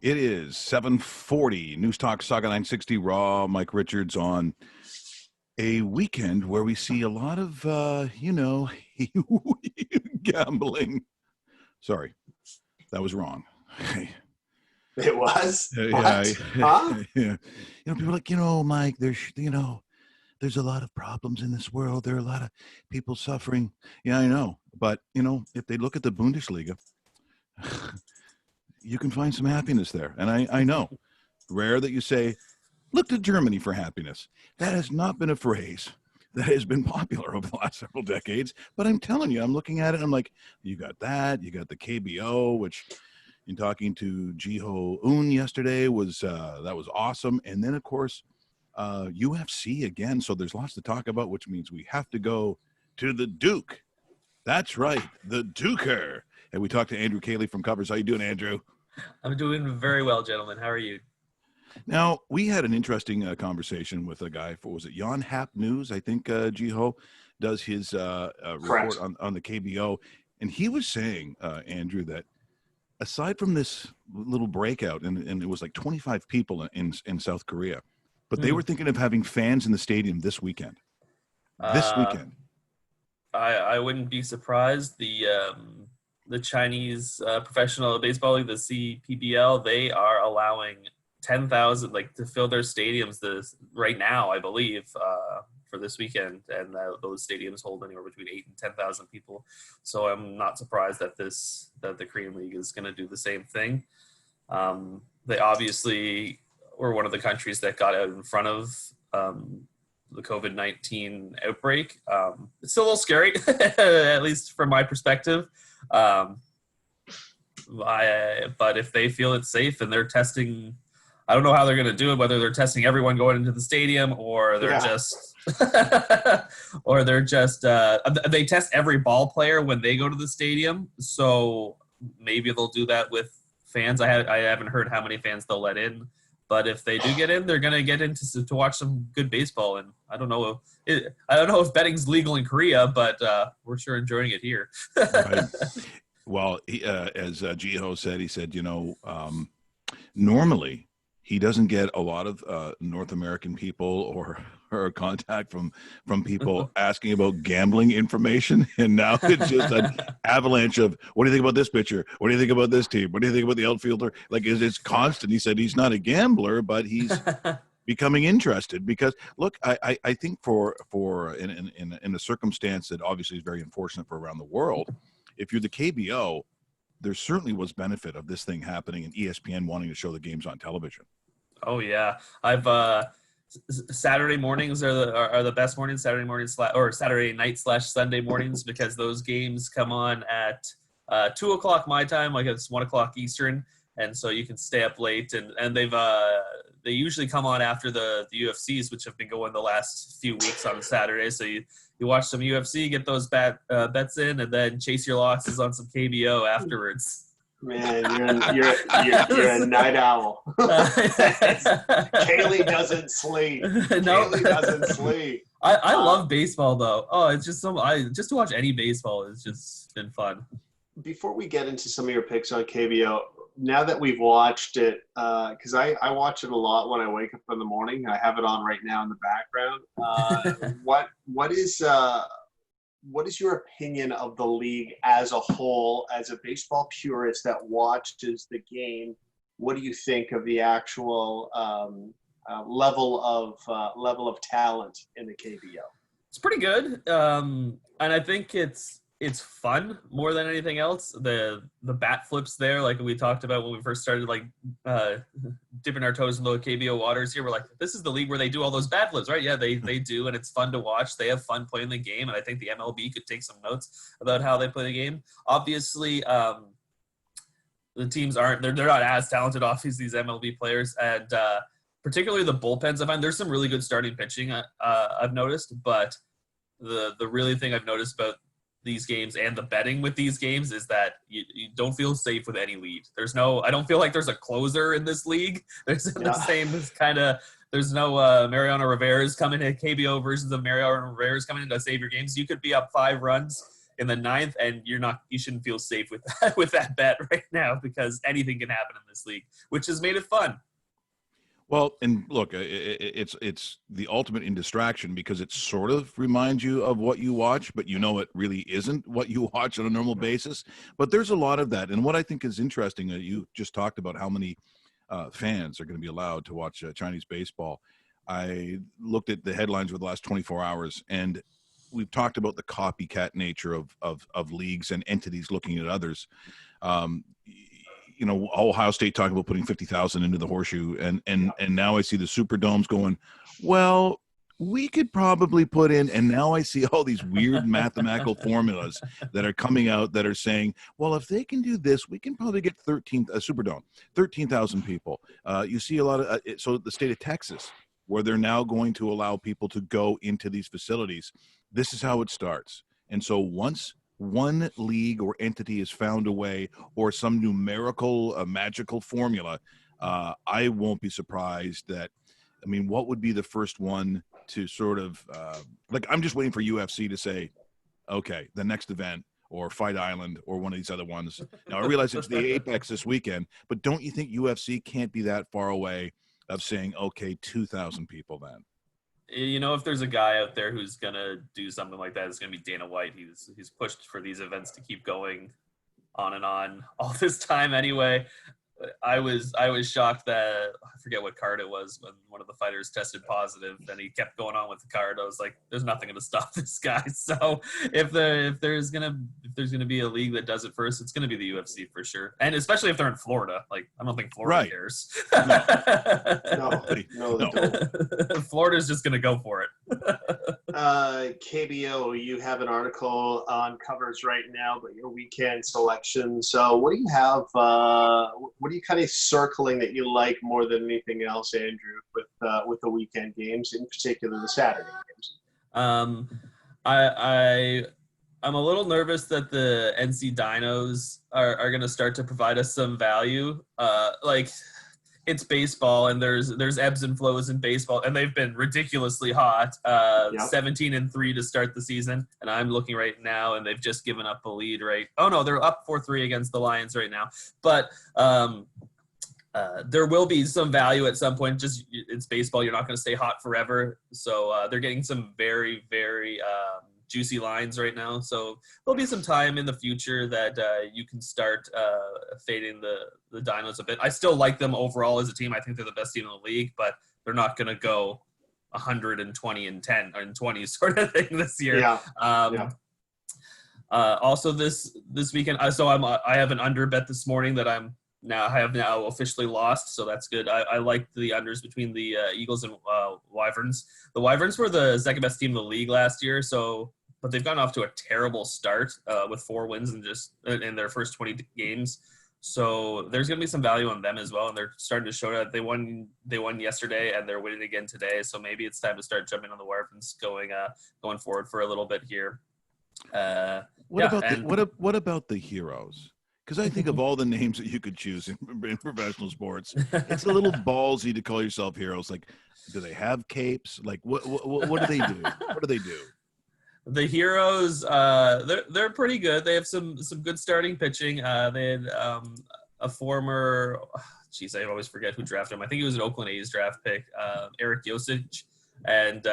It is 7:40. Newstalk Sauga 960 Raw. Mike Richards on a weekend where we see a lot of, gambling. Sorry, that was wrong. It was? Yeah. Huh? Yeah. People are like, Mike, there's a lot of problems in this world. There are a lot of people suffering. Yeah, I know. But, if they look at the Bundesliga, you can find some happiness there. And I know. Rare that you say, look to Germany for happiness. That has not been a phrase that has been popular over the last several decades. But I'm telling you, I'm looking at it and I'm like, you got that. You got the KBO, which in talking to Jiho Un yesterday that was awesome. And then, of course, UFC again. So there's lots to talk about, which means we have to go to the Duke. That's right, the Duker. And we talked to Andrew Caley from Covers. How you doing, Andrew? I'm doing very well, gentlemen. How are you? Now, we had an interesting conversation with a guy for, was it Yon Hap News? I think Jiho does his report on the KBO. And he was saying, Andrew, that aside from this little breakout, and it was like 25 people in South Korea, but they were thinking of having fans in the stadium this weekend. I wouldn't be surprised. The Chinese professional baseball league, the CPBL, they are allowing 10,000 to fill their stadiums right now, I believe, for this weekend, and those stadiums hold anywhere between 8,000 and 10,000 people. So I'm not surprised that the Korean League is going to do the same thing. They obviously were one of the countries that got out in front of the COVID-19 outbreak. It's still a little scary, at least from my perspective. But if they feel it's safe and they're testing, I don't know how they're going to do it, whether they're testing everyone going into the stadium or they're they test every ball player when they go to the stadium. So maybe they'll do that with fans. I haven't heard how many fans they'll let in. But if they do get in, they're going to get in to watch some good baseball. And I don't know if betting's legal in Korea, but we're sure enjoying it here. Right. Well, as Jiho said, he said, normally he doesn't get a lot of North American people or contact from people asking about gambling information. And now it's just an avalanche of, what do you think about this pitcher? What do you think about this team? What do you think about the outfielder? It's constant. He said he's not a gambler, but he's becoming interested because, look, I think for in a circumstance that obviously is very unfortunate for around the world, if you're the KBO, there certainly was benefit of this thing happening and ESPN wanting to show the games on television. Oh yeah, I've Saturday mornings are the best mornings. Saturday mornings or Saturday night / Sunday mornings, because those games come on at 2:00 my time, like it's 1:00 Eastern, and so you can stay up late. And they usually come on after the UFCs, which have been going the last few weeks on Saturday. So you watch some UFC, get those bets in, and then chase your losses on some KBO afterwards. Man, you're a night owl. Caley doesn't sleep. Caley doesn't sleep. I love baseball though. Oh, it's just just to watch any baseball has just been fun. Before we get into some of your picks on KBO, now that we've watched it, because I watch it a lot when I wake up in the morning. I have it on right now in the background. What is your opinion of the league as a whole, as a baseball purist that watches the game? What do you think of the actual level of talent in the KBO? It's pretty good, and I think it's fun more than anything else. The bat flips there, like we talked about when we first started, dipping our toes in the KBO waters here. We're like, this is the league where they do all those bat flips, right? Yeah, they do, and it's fun to watch. They have fun playing the game, and I think the MLB could take some notes about how they play the game. Obviously, the teams they're not as talented, obviously, these MLB players, and particularly the bullpens. I find there's some really good starting pitching I've noticed, but the really thing I've noticed about these games and the betting with these games is that you don't feel safe with any lead. I don't feel like there's a closer in this league. There's the same kind of, there's no Mariano Rivera's coming to KBO versions of Mariano Rivera's coming in to save your games. You could be up 5 runs in the 9th, and you shouldn't feel safe with that, with that bet right now, because anything can happen in this league, which has made it fun. Well, and look, it's the ultimate in distraction, because it sort of reminds you of what you watch, but it really isn't what you watch on a normal basis. But there's a lot of that. And what I think is interesting, you just talked about how many fans are going to be allowed to watch Chinese baseball. I looked at the headlines over the last 24 hours, and we've talked about the copycat nature of leagues and entities looking at others. Ohio State talking about putting 50,000 into the horseshoe, and now I see the Superdomes going, well, we could probably put in, and now I see all these weird mathematical formulas that are coming out that are saying, well, if they can do this, we can probably get 13,000 people. You see a lot of so the state of Texas, where they're now going to allow people to go into these facilities. This is how it starts. And so once one league or entity has found a way, or some numerical magical formula, I won't be surprised that, what would be the first one to sort of I'm just waiting for UFC to say, okay, the next event, or Fight Island, or one of these other ones. Now I realize it's the Apex this weekend, but don't you think UFC can't be that far away of saying, okay, 2,000 people then? If there's a guy out there who's gonna do something like that, it's gonna be Dana White. He's pushed for these events to keep going on and on all this time anyway. I was shocked that, I forget what card it was, when one of the fighters tested positive, and he kept going on with the card. I was like, there's nothing going to stop this guy. So if there's gonna be a league that does it first, it's gonna be the UFC for sure. And especially if they're in Florida. Like, I don't think Florida cares. No, they don't. Florida's just gonna go for it. KBO, you have an article on covers right now, but your weekend selection. So what do you have? What are you kind of circling that you like more than anything else, Andrew, with the weekend games, in particular the Saturday games? I'm a little nervous that the NC Dinos are going to start to provide us some value. It's baseball, and there's ebbs and flows in baseball, and they've been ridiculously hot. 17-3 to start the season, and I'm looking right now, and they've just given up a lead. Right? Oh no, they're up 4-3 against the Lions right now. But there will be some value at some point. Just, it's baseball; you're not going to stay hot forever. So they're getting some very, very juicy lines right now. So there'll be some time in the future that you can start fading the Dinos a bit. I still like them overall as a team. I think they're the best team in the league, but they're not going to go 120 and 10 and 20 sort of thing this year. Also this weekend, so I have an under bet this morning that I have now officially lost, so that's good. I like the unders between the Eagles and Wyverns. The Wyverns were the second best team in the league last year, but they've gotten off to a terrible start with 4 wins in their first 20 games. So there's going to be some value on them as well, and they're starting to show that they won yesterday, and they're winning again today. So maybe it's time to start jumping on the Wyverns going forward for a little bit here. What about the Heroes? Because I think of all the names that you could choose in professional sports, it's a little ballsy to call yourself heroes. Like, do they have capes? Like, what do they do? What do they do? The Heroes, they're pretty good. They have some good starting pitching. They had a former, I always forget who drafted him. I think he was an Oakland A's draft pick, Eric Yosich, and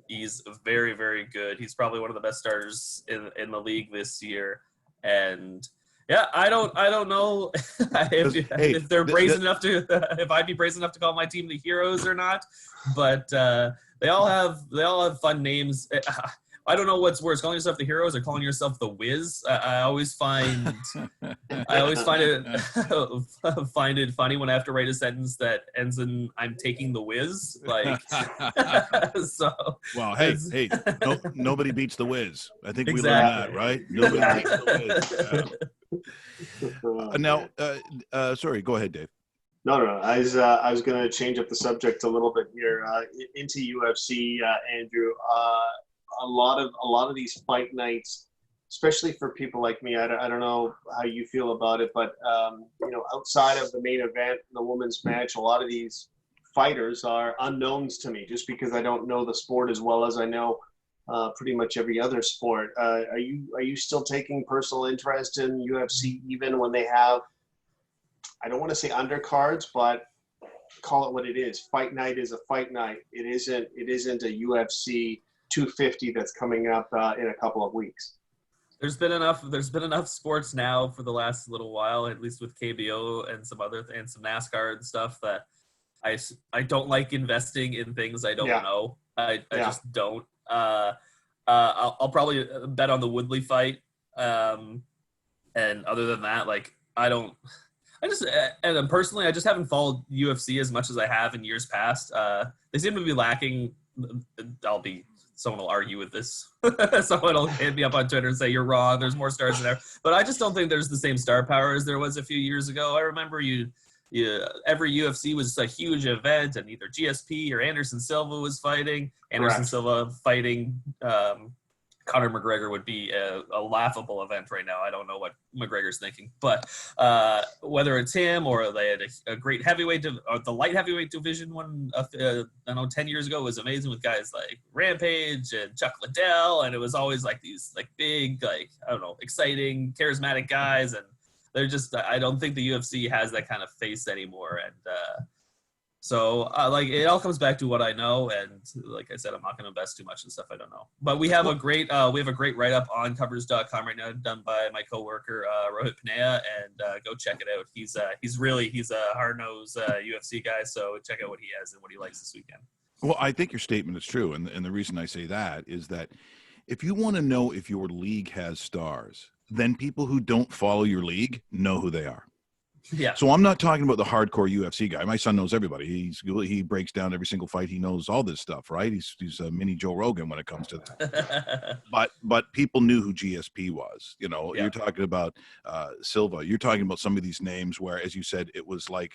he's very, very good. He's probably one of the best starters in the league this year. And yeah, I don't know if they're brazen enough to, if I'd be brazen enough to call my team the Heroes or not, but they all have fun names. I don't know what's worse, calling yourself the Heroes or calling yourself the Wiz. I always find it funny when I have to write a sentence that ends in "I'm taking the Wiz." Like, so. Well, hey, nobody beats the Wiz. I think we learned that, right? Nobody beats the Wiz. Now, sorry, go ahead, Dave. No. I was going to change up the subject a little bit here into UFC, Andrew. A lot of these fight nights, especially for people like me, I don't know how you feel about it, but outside of the main event, the women's match, a lot of these fighters are unknowns to me, just because I don't know the sport as well as I know pretty much every other sport. Are you still taking personal interest in UFC even when they have, I don't want to say undercards, but call it what it is. Fight night is a fight night. It isn't a UFC 250 that's coming up in a couple of weeks. There's been enough sports now for the last little while, at least with KBO and some NASCAR and stuff, that I don't like investing in things I don't know. I just don't. I'll probably bet on the Woodley fight. And other than that, like, and personally, I just haven't followed UFC as much as I have in years past. They seem to be lacking. Someone will argue with this. Someone will hit me up on Twitter and say, you're wrong. There's more stars in there. But I just don't think there's the same star power as there was a few years ago. I remember every UFC was a huge event, and either GSP or Anderson Silva was fighting. Anderson Silva fighting Conor McGregor would be a laughable event right now. I don't know what McGregor's thinking, but whether it's him or they had a great heavyweight, or the light heavyweight division one, I know 10 years ago was amazing with guys like Rampage and Chuck Liddell, and it was always like these like big, like, I don't know, exciting, charismatic guys, and they're just, I don't think the UFC has that kind of face anymore, and so like, it all comes back to what I know, and like I said, I'm not going to invest too much in stuff I don't know. But we have a great write up on covers.com right now, done by my coworker Rohit Panaya, and go check it out. He's a hard-nosed UFC guy, so check out what he has and what he likes this weekend. Well, I think your statement is true, and the reason I say that is that if you want to know if your league has stars, then people who don't follow your league know who they are. Yeah. So I'm not talking about the hardcore UFC guy. My son knows everybody. He breaks down every single fight. He knows all this stuff, right? He's a mini Joe Rogan when it comes to that. but people knew who GSP was. You know, You're talking about Silva. You're talking about some of these names where, as you said, it was like,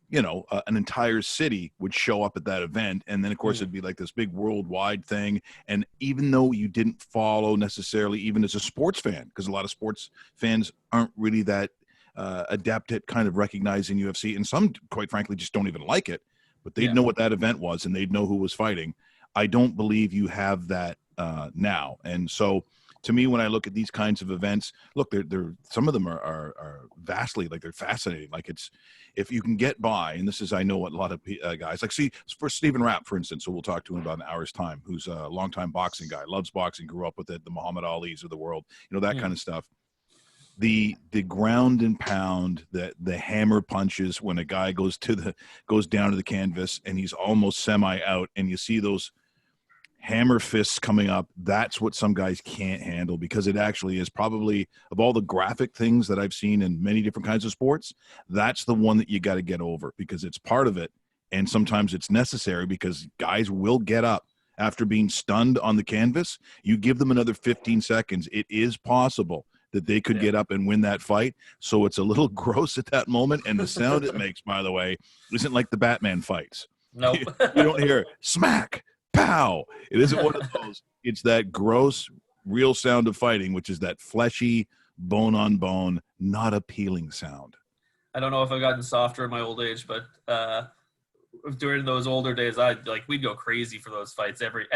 you know, an entire city would show up at that event. And then, of course, it'd be like this big worldwide thing. And even though you didn't follow necessarily, even as a sports fan, because a lot of sports fans aren't really that adept at kind of recognizing UFC, and some, quite frankly, just don't even like it, but they'd know what that event was and they'd know who was fighting. I don't believe you have that now. And so to me, when I look at these kinds of events, look, they're some of them are vastly, like, they're fascinating. Like, it's, if you can get by, and this is, I know what a lot of guys like, see, for Stephen Rapp, for instance, so we'll talk to him about an hour's time, who's a longtime boxing guy, loves boxing, grew up with it, the Muhammad Ali's of the world, you know, that kind of stuff. The ground and pound, the hammer punches when a guy goes down to the canvas and he's almost semi out, and you see those hammer fists coming up. That's what some guys can't handle, because it actually is probably, of all the graphic things that I've seen in many different kinds of sports, that's the one that you got to get over, because it's part of it, and sometimes it's necessary, because guys will get up after being stunned on the canvas. You give them another 15 seconds, it is possible that they could get up and win that fight. So it's a little gross at that moment. And the sound it makes, by the way, isn't like the Batman fights. No, You don't hear smack, pow. It isn't one of those. It's that gross, real sound of fighting, which is that fleshy, bone on bone, not appealing sound. I don't know if I've gotten softer in my old age, but during those older days, we'd go crazy for those fights. Every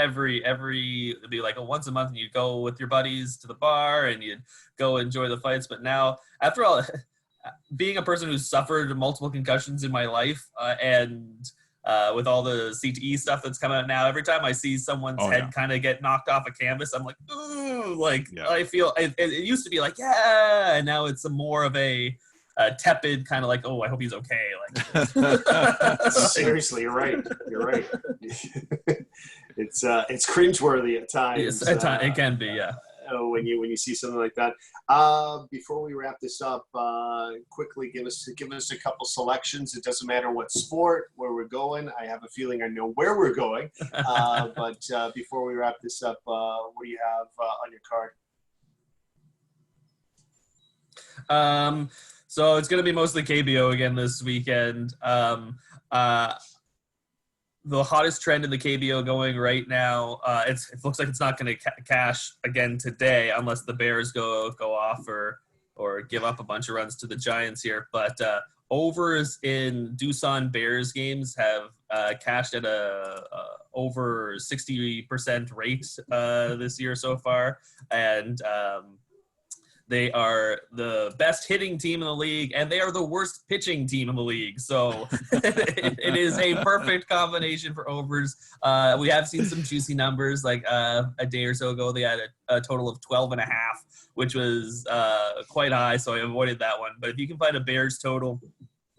it'd be like a once a month, and you'd go with your buddies to the bar and you'd go enjoy the fights. But now, after all, being a person who's suffered multiple concussions in my life, and with all the CTE stuff that's coming out now, every time I see someone's head kind of get knocked off a canvas, I'm like, ooh, I feel it used to be like, yeah, and now it's more of a tepid kind of like, oh, I hope he's okay. Like, seriously, you're right. It's cringeworthy at times. Yes, at times it can be, yeah. When you see something like that. Before we wrap this up, quickly give us a couple selections. It doesn't matter what sport, where we're going. I have a feeling I know where we're going. But before we wrap this up, what do you have on your card? So it's going to be mostly KBO again this weekend. The hottest trend in the KBO going right now, it looks like it's not going to cash again today unless the Bears go off or give up a bunch of runs to the Giants here. But overs in Doosan Bears games have cashed at a over 60% rate this year so far, and they are the best hitting team in the league, and they are the worst pitching team in the league. So it is a perfect combination for overs. We have seen some juicy numbers, like a day or so ago, they had a total of 12.5, which was quite high, so I avoided that one. But if you can find a Bears total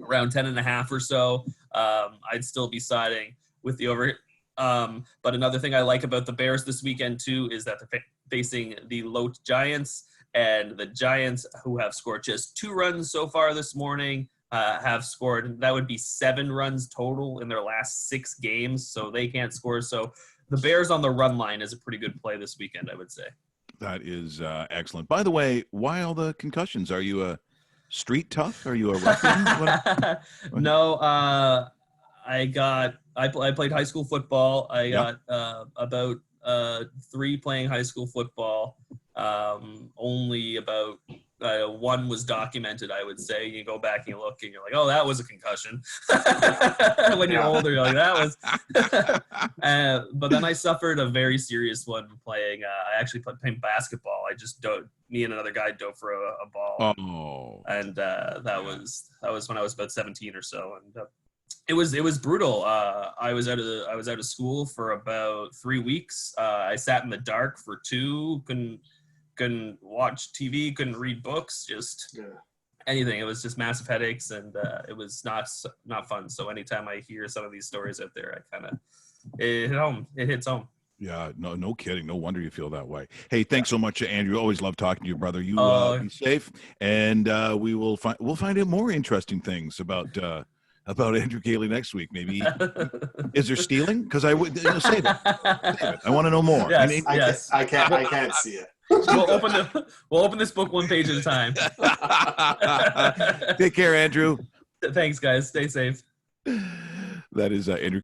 around 10.5 or so, I'd still be siding with the over. But another thing I like about the Bears this weekend, too, is that they're facing the Lotte Giants. And the Giants, who have scored just 2 runs so far this morning, have scored, that would be 7 runs total in their last 6 games. So they can't score. So the Bears on the run line is a pretty good play this weekend, I would say. That is excellent. By the way, why all the concussions? Are you a street tough? Are you a ruffian? No, I played high school football. I got about 3 playing high school football. Only about 1 was documented, I would say. You go back and you look and you're like, oh, that was a concussion. When you're older, you're like, that was. But then I suffered a very serious one playing. I actually playing basketball. I just me and another guy dove for a ball. Oh. And that was when I was about 17 or so. And it was brutal. I was out of school for about 3 weeks. I sat in the dark for 2. Couldn't watch TV, couldn't read books, just anything. It was just massive headaches, and it was not fun. So anytime I hear some of these stories out there, it hits home. Yeah, no kidding. No wonder you feel that way. Hey, thanks so much, Andrew. Always love talking to you, brother. You be safe, and we'll find out more interesting things about Andrew Caley next week. Maybe is there stealing? Because I would save it. I want to know more. Yes, I can't see it. We'll open this book one page at a time. Take care, Andrew. Thanks, guys. Stay safe. That is Andrew